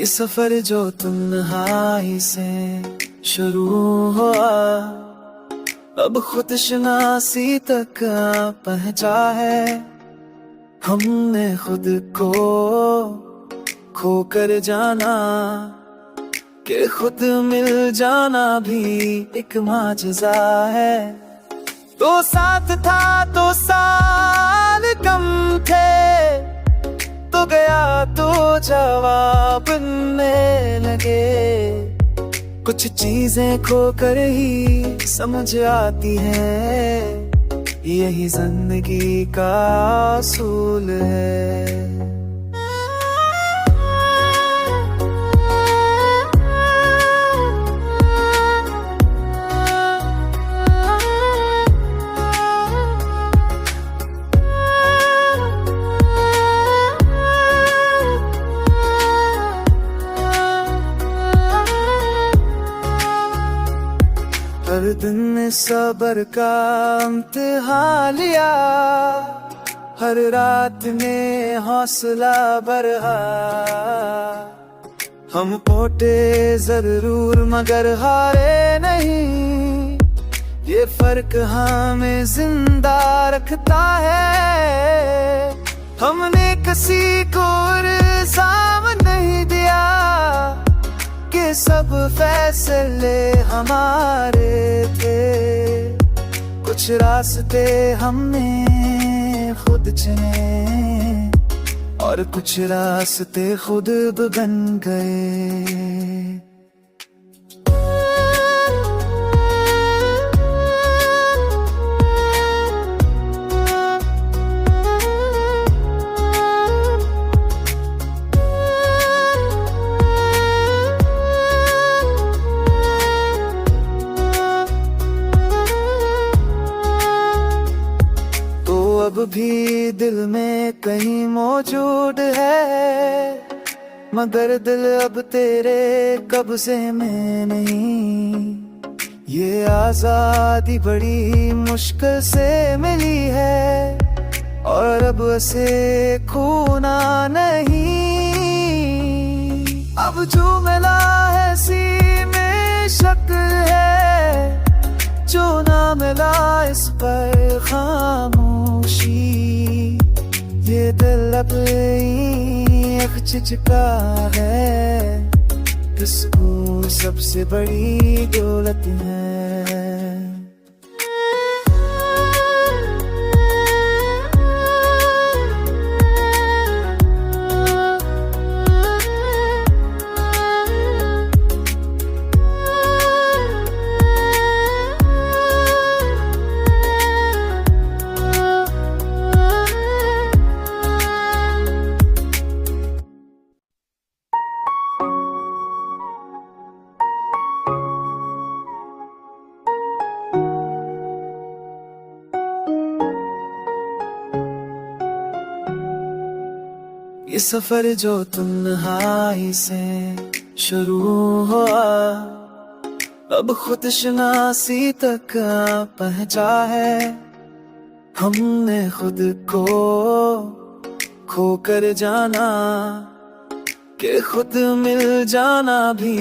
सफर जो तन्हाई से शुरू हुआ, अब खुद शनासी तक पहुंचा है। हमने खुद को खोकर जाना कि खुद मिल जाना भी एक माजज़ा है। तो साथ था तो साल कम थे, तो गया तो जवाब मिलने लगे। कुछ चीजें खोकर ही समझ आती हैं, यही जिंदगी का असूल है। हर दिन ने सब्र का इम्तिहान लिया, हर रात ने हौसला बढ़ा। हम पोटे जरूर मगर हारे नहीं, ये फर्क हमें जिंदा रखता है। हमने किसी को इल्जाम नहीं दिया कि सब फैसले हमारे थे। कुछ रास्ते हमने खुद चुने और कुछ रास्ते खुद बन गए। अब भी दिल में कहीं मौजूद है, मगर दिल अब तेरे कब्जे में नहीं। ये आजादी बड़ी मुश्किल से मिली है और अब उसे खोना नहीं। अब जो मिला है सीने शक्ल है, जो ना मिला इस पर खामोशी। ये दिल अब चिचका है, इसको सबसे बड़ी दौलत है। ये सफर जो तन्हाई से शुरू हुआ, अब खुद शनासी तक पहुंचा है। हमने खुद को खोकर जाना कि खुद मिल जाना भी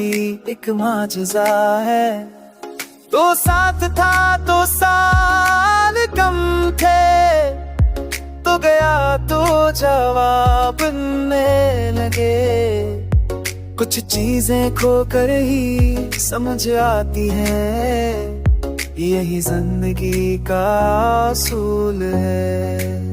एक माजज़ा है। तो साथ था तो साल कम थे, तो गया तो जवाब मिलने लगे। कुछ चीजें खोकर ही समझ आती हैं, यही जिंदगी का असूल है।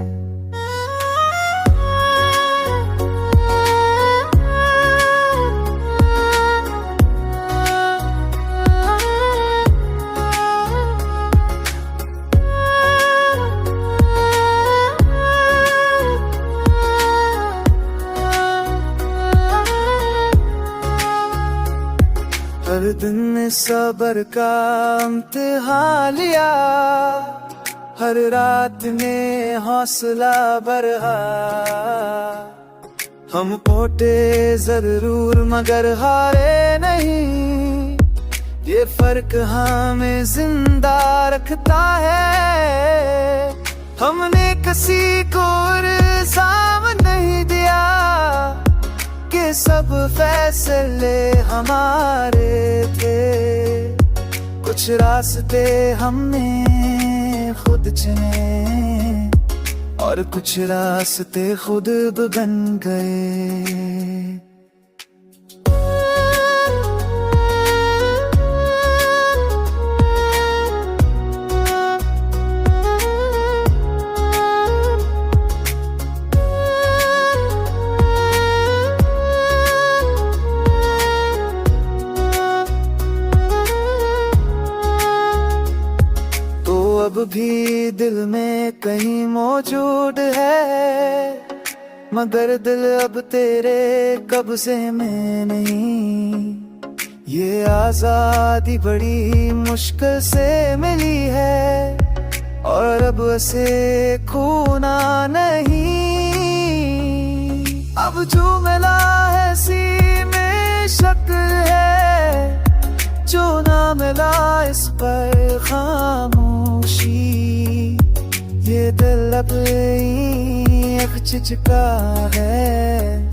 हर दिन ने सब्र का इम्तिहान लिया, हर रात ने हौसला बढ़ा। हम पोटे जरूर मगर हारे नहीं, ये फर्क हमें जिंदा रखता है। हमने किसी को इल्जाम नहीं दिया कि सब फैसले हमारे थे। कुछ रास्ते हमने खुद चुने और कुछ रास्ते खुद बन गए। अब भी दिल में कहीं मौजूद है, मगर दिल अब तेरे कब्जे में नहीं। ये आजादी बड़ी मुश्किल से मिली है और अब उसे खोना नहीं। अब जो मिला है सीने शक्ल है, जो ना मिला इस पर खामोशी। ये दिल अब एक चिचका है,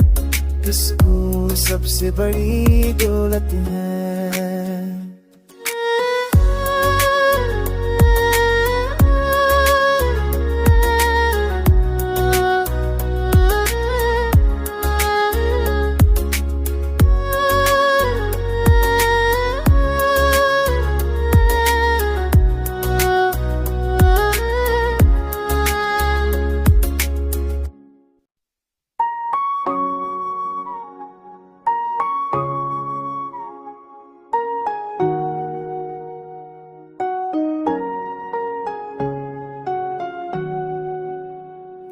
इसको सबसे बड़ी दौलत है।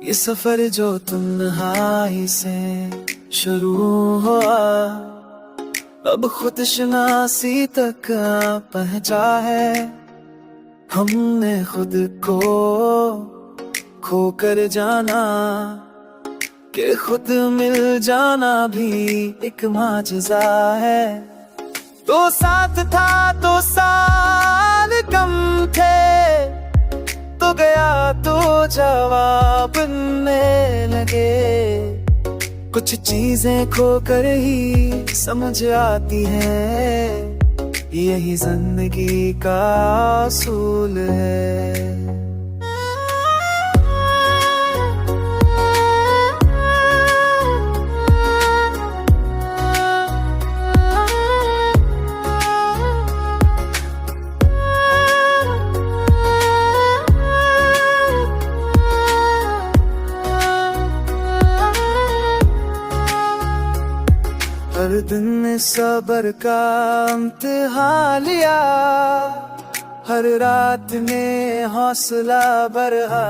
ये सफर जो तन्हाई से शुरू हुआ, अब खुदशनासी तक पहुंचा है। हमने खुद को खोकर जाना कि खुद मिल जाना भी एक माजज़ा है। तो साथ था तो साल कम थे, तो गया तो जवाब मिलने लगे। कुछ चीजें खोकर ही समझ आती हैं, यही जिंदगी का असूल है। हर दिन ने सब्र का इम्तिहान लिया, हर रात ने हौसला बढ़ा।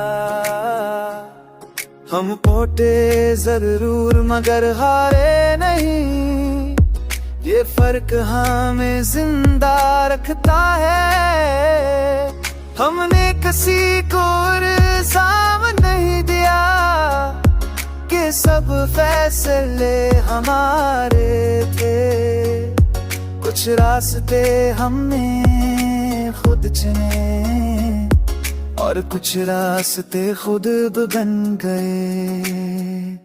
हम टूटे जरूर मगर हारे नहीं, ये फर्क हमें जिंदा रखता है। हमने किसी को इल्जाम नहीं दिया कि सब फैसले हमारे थे। कुछ रास्ते हमने खुद चुने और कुछ रास्ते खुद बन गए।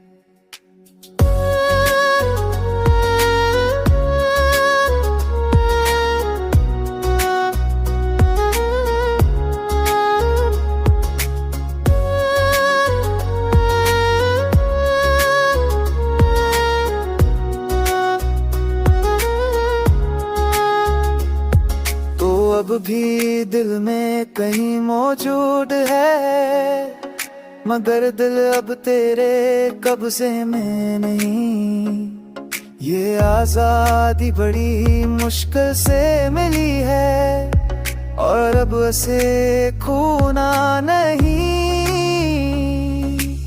अब भी दिल में कहीं मौजूद है, मगर दिल अब तेरे कब्जे में नहीं। ये आजादी बड़ी मुश्किल से मिली है और अब उसे खोना नहीं।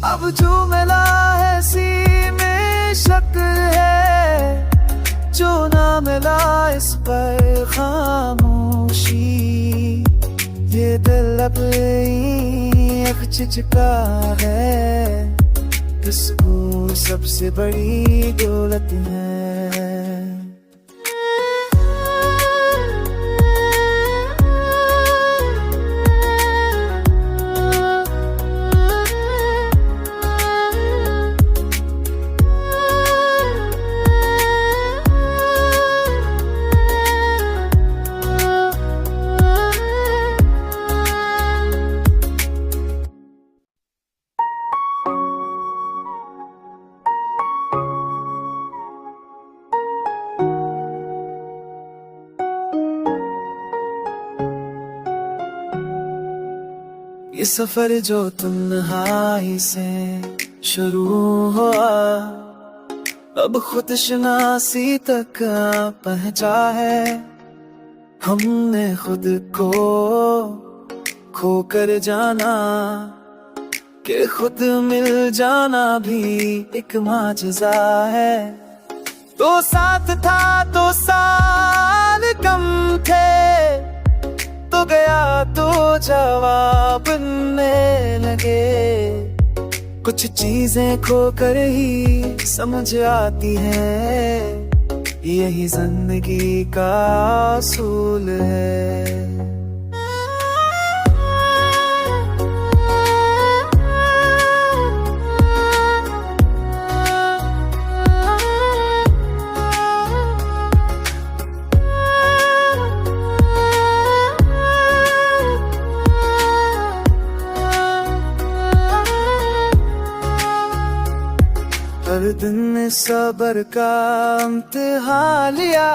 अब जो मिला है सीने शक्ल है, जो ना मिला इस पर खामोशी। ये दिल अब एक चिचका है, इसको सबसे बड़ी दौलत है। ये सफर जो तन्हाई से शुरू हुआ, अब खुदशनासी तक पहुंचा है। हमने खुद को खोकर जाना, कि खुद मिल जाना भी एक माजज़ा है। तो साथ था तो साल कम थे, तो गया तो जवाब मिलने लगे। कुछ चीजें खोकर ही समझ आती हैं, यही जिंदगी का असूल है। हर दिन ने सबर का इम्तिहान लिया,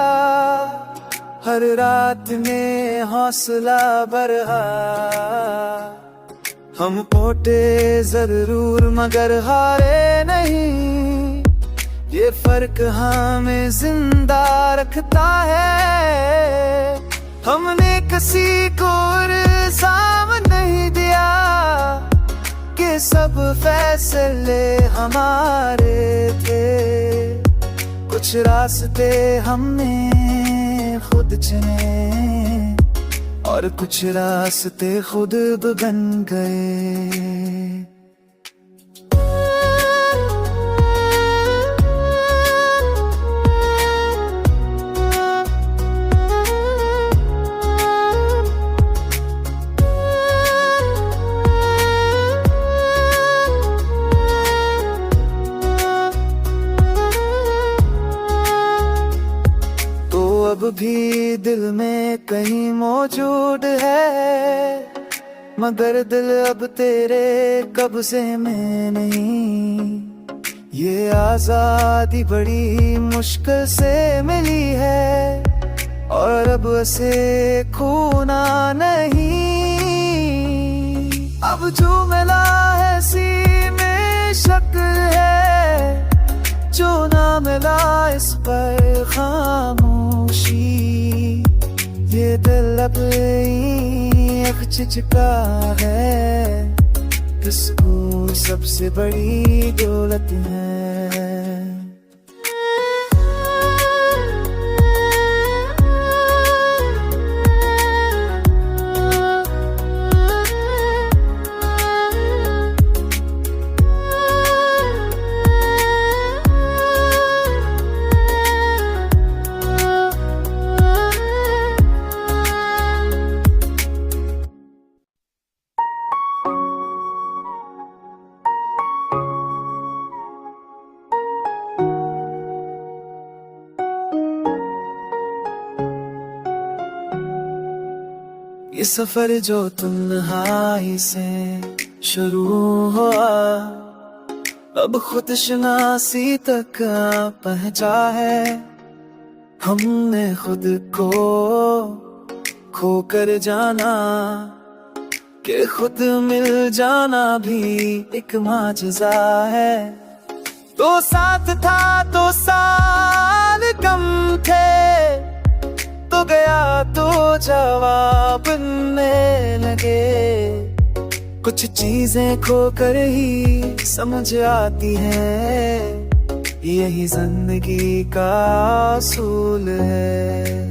हर रात ने हौसला बढ़ा। हम पोटे जरूर मगर हारे नहीं, ये फर्क हमें जिंदा रखता है। हमने किसी को इल्जाम नहीं दिया कि सब फैसले हमारे थे। कुछ रास्ते हमने खुद चुने, और कुछ रास्ते खुद बन गए। अब भी दिल में कहीं मौजूद है, मगर दिल अब तेरे कब्जे में नहीं। ये आजादी बड़ी मुश्किल से मिली है, और अब उसे खोना नहीं। अब जो मिला है सीने शक्ल है, जो ना मिला इस पर खामोशी। ये दिल अब चिचका है, इसको सबसे बड़ी दौलत है। ये सफर जो तन्हाई से शुरू हुआ, अब खुदशनासी तक पहुंचा है। हमने खुद को खोकर जाना, कि खुद मिल जाना भी एक माजज़ा है। तो साथ था तो साल कम थे, तो गया तो जवाब मिलने लगे। कुछ चीजें खोकर ही समझ आती हैं, यही जिंदगी का असूल है।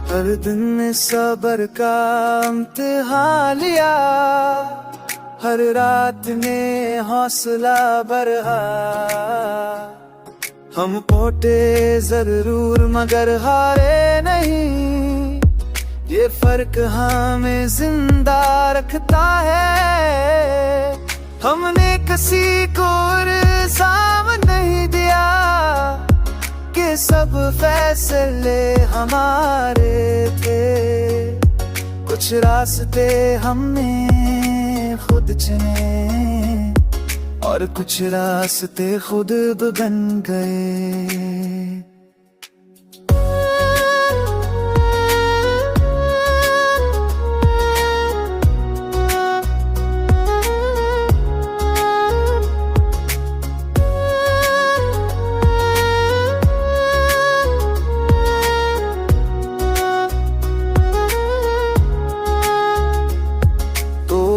हर दिन ने सबर का इम्तिहान लिया, हर रात ने हौसला बढ़ा। हम पोटे जरूर मगर हारे नहीं, ये फर्क हमें जिंदा रखता है। हमने किसी को इल्जाम नहीं दिया कि सब फैसले हमारे थे। कुछ रास्ते हमने खुद चुने और कुछ रास्ते खुद बन गए।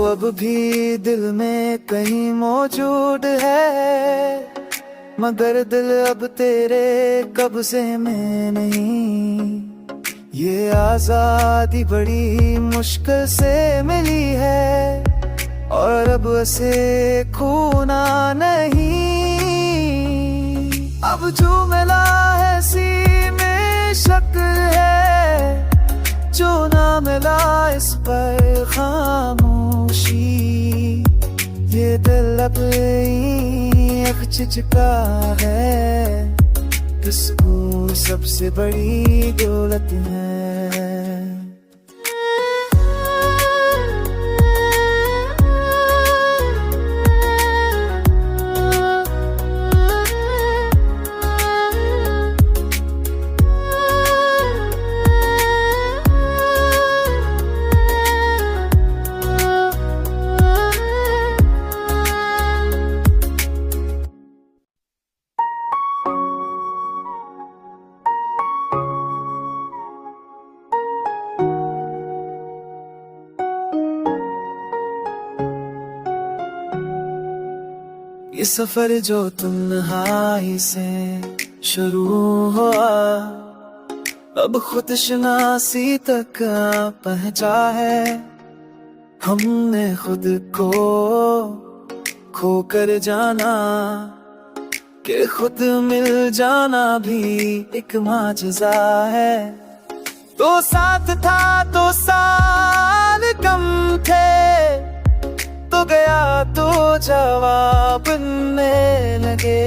अब भी दिल में कहीं मौजूद है, मगर दिल अब तेरे कब्जे में नहीं। ये आजादी बड़ी मुश्किल से मिली है और अब उसे खोना नहीं। अब जो मिला है सीने शक्ल है, जो ना मिला इस पर खामोशी। ये दिल अब चिचका है, किसको सबसे बड़ी दौलत है। ये सफर जो तन्हाई से शुरू हुआ, अब खुदशनासी तक पहुंचा है। हमने खुद को खोकर जाना कि खुद मिल जाना भी एक माजज़ा है। तो साथ था तो साल कम थे, तो गया तो जवाब मिलने लगे।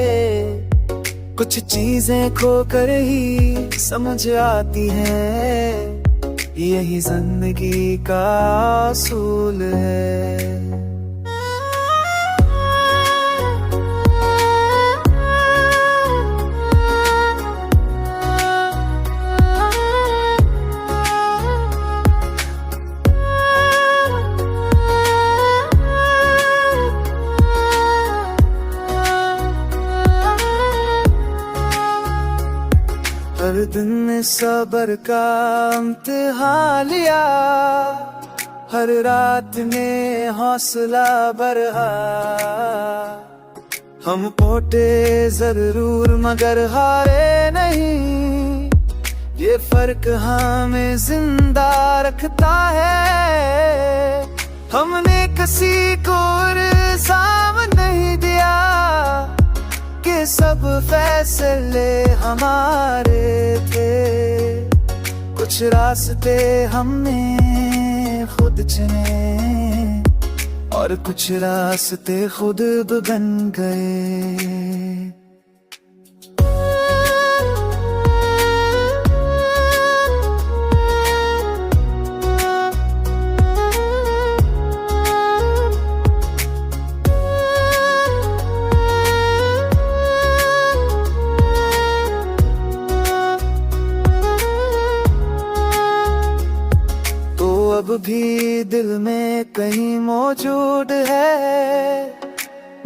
कुछ चीजें खोकर ही समझ आती हैं, यही जिंदगी का असूल है। हर दिन में सब्र का इम्तिहान लिया, हर रात में हौसला बढ़ा। हम पोटे जरूर मगर हारे नहीं, ये फर्क हमें जिंदा रखता है। हमने किसी को इल्जाम नहीं दिया कि सब फैसले हमारे थे। कुछ रास्ते हमने खुद चुने और कुछ रास्ते खुद बन गए। अब भी दिल में कहीं मौजूद है,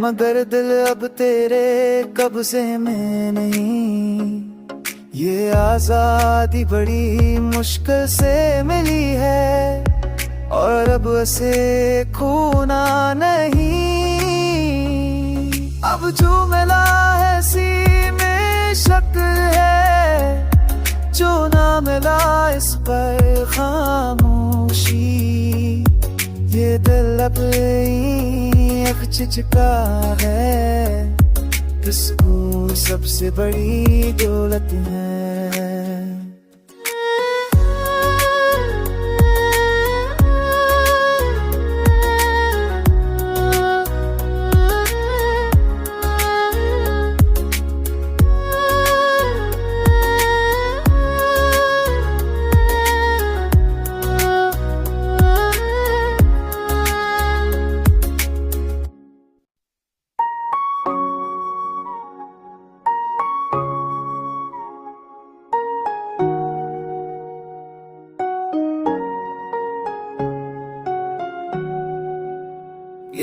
मगर दिल अब तेरे कब्जे में नहीं। ये आजादी बड़ी मुश्किल से मिली है और अब उसे खोना नहीं। अब जो मिला है सीने शक्ल है, जो ना मिला इस पर खामोशी। ये दिल अब चिचका है, किसको सबसे बड़ी दौलत है।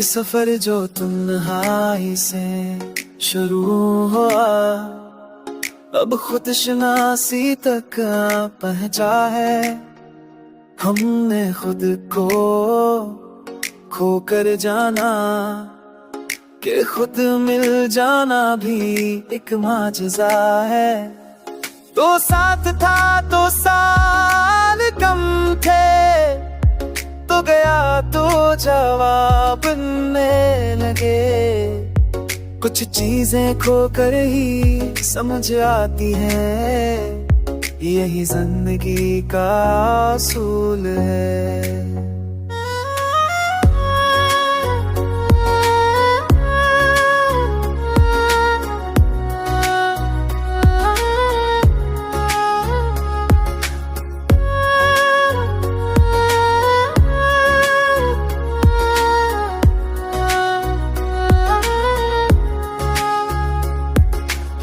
सफर जो तन्हाई से शुरू हुआ, अब खुद शनासी तक पहुंचा है। हमने खुद को खोकर जाना कि खुद मिल जाना भी एक माजज़ा है। तो साथ था तो साल कम थे, तो गया तो जवाब बनने लगे। कुछ चीजें खोकर ही समझ आती हैं, यही जिंदगी का असूल है।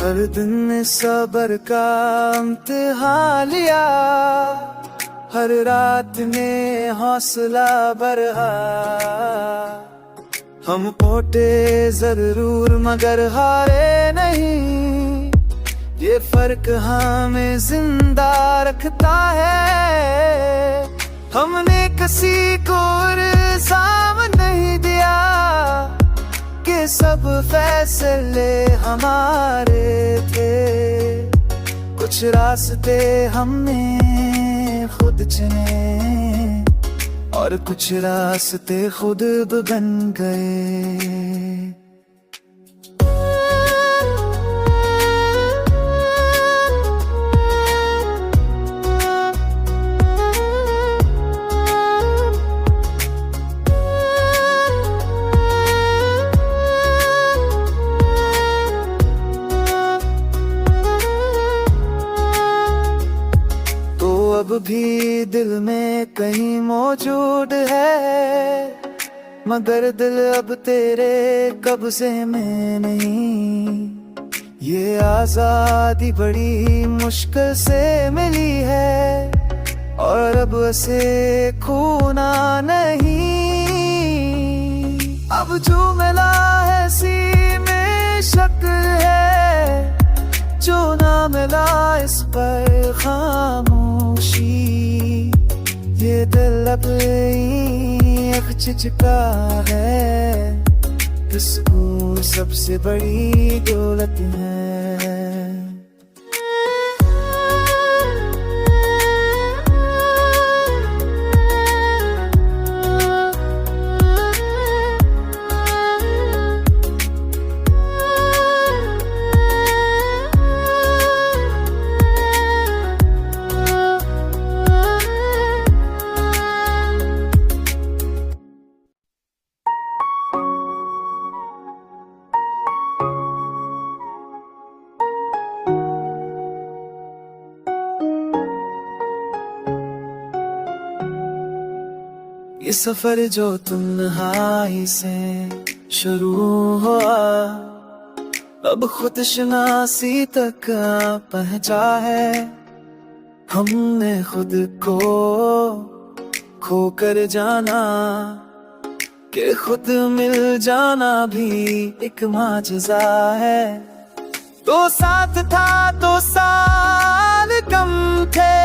हर दिन ने सबर का इम्तिहान लिया, हर रात ने हौसला बढ़ा। हम पोटे जरूर मगर हारे नहीं, ये फर्क हमें जिंदा रखता है। हमने किसी को इल्जाम नहीं दिया कि सब फैसले हमारे थे। कुछ रास्ते हमने खुद चुने और कुछ रास्ते खुद बन गए। अब भी दिल में कहीं मौजूद है, मगर दिल अब तेरे कब्जे में नहीं। ये आजादी बड़ी मुश्किल से मिली है और अब उसे खोना नहीं। अब जो मिला है सी में शक्ल है, जो ना मिला इस पर खामोशी। ये दिल अब चिचका है, इसको सबसे बड़ी दौलत है। ये सफर जो तन्हाई से शुरू हुआ, अब खुद शनासी तक पहुंचा है। हमने खुद को खोकर जाना कि खुद मिल जाना भी एक माजज़ा है। तो साथ था तो साल कम थे,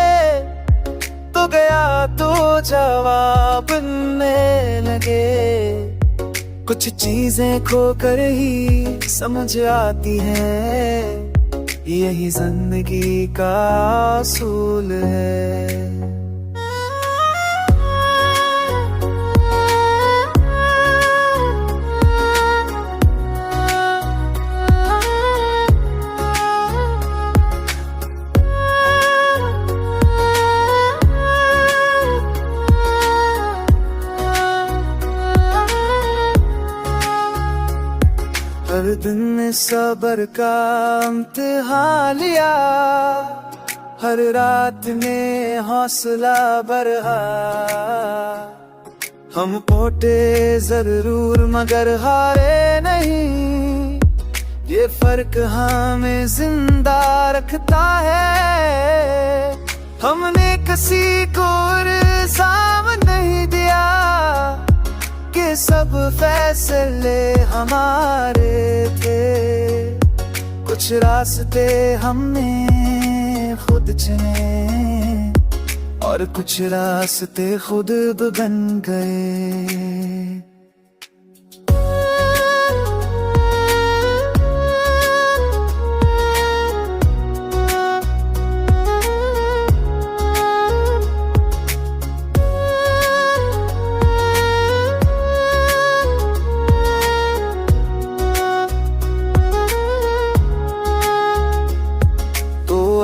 तो गया तो जवाब बनने लगे। कुछ चीजें खोकर ही समझ आती हैं, यही जिंदगी का असूल है। हर दिन ने सबर का इम्तिहान लिया, हर रात ने हौसला बढ़ा। हम पोटे जरूर मगर हारे नहीं, ये फर्क हमें जिंदा रखता है। हमने किसी को इल्जाम नहीं दिया कि सब फैसले हमारे थे। कुछ रास्ते हमने खुद चुने और कुछ रास्ते खुद बन गए।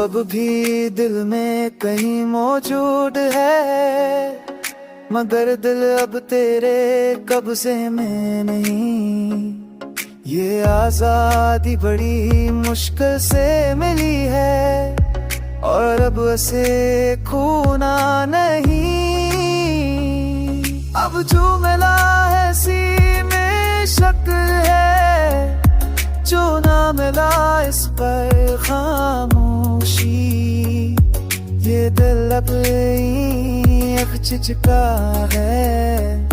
अब भी दिल में कहीं मौजूद है, मगर दिल अब तेरे कब्जे में नहीं। ये आजादी बड़ी मुश्किल से मिली है और अब उसे खोना नहीं। अब जो मिला है सीने शक्ल है, जो ना मिला इस पर खामोशी। ये दिल अब चिचका है,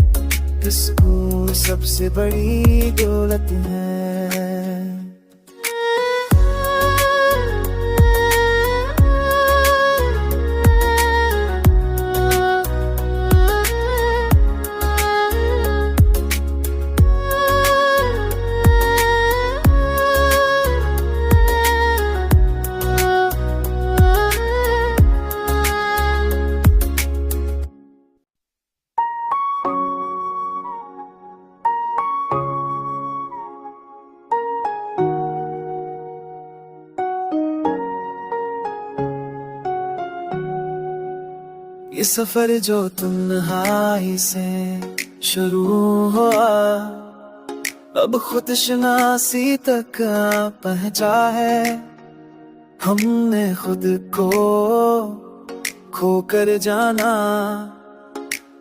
इसको सबसे बड़ी दौलत है। ये सफर जो तन्हाई से शुरू हुआ, अब खुदशनासी तक पहुंचा है। हमने खुद को खो कर जाना,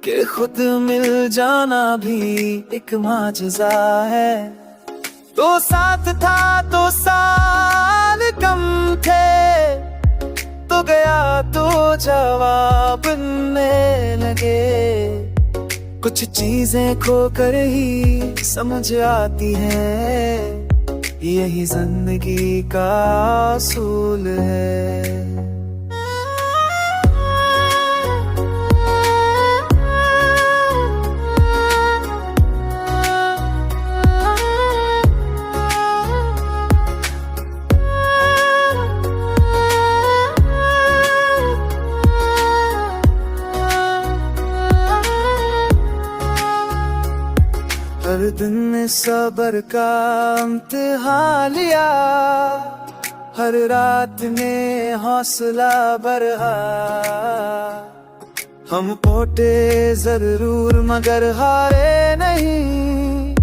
कि खुद मिल जाना भी एक माजज़ा है। तो साथ था तो साल कम थे, तो गया तो जवाब मिलने लगे। कुछ चीजें खो कर ही समझ आती हैं, यही जिंदगी का असूल है। हर दिन ने सब्र का इम्तिहान लिया, हर रात ने हौसला बढ़ा। हम पहुंचे जरूर मगर हारे नहीं,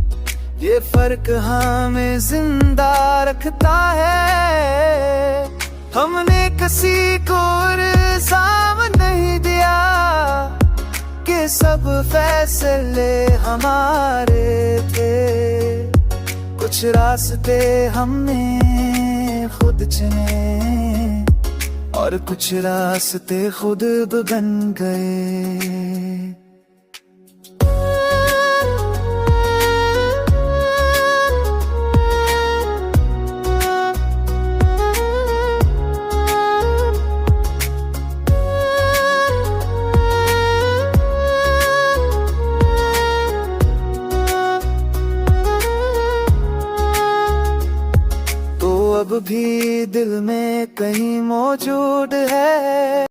ये फर्क हमें जिंदा रखता है। हमने किसी को इल्जाम नहीं दिया कि सब फैसले हमारे थे। कुछ रास्ते हमने खुद चुने और कुछ रास्ते खुद बन गए। अब भी दिल में कहीं मौजूद है।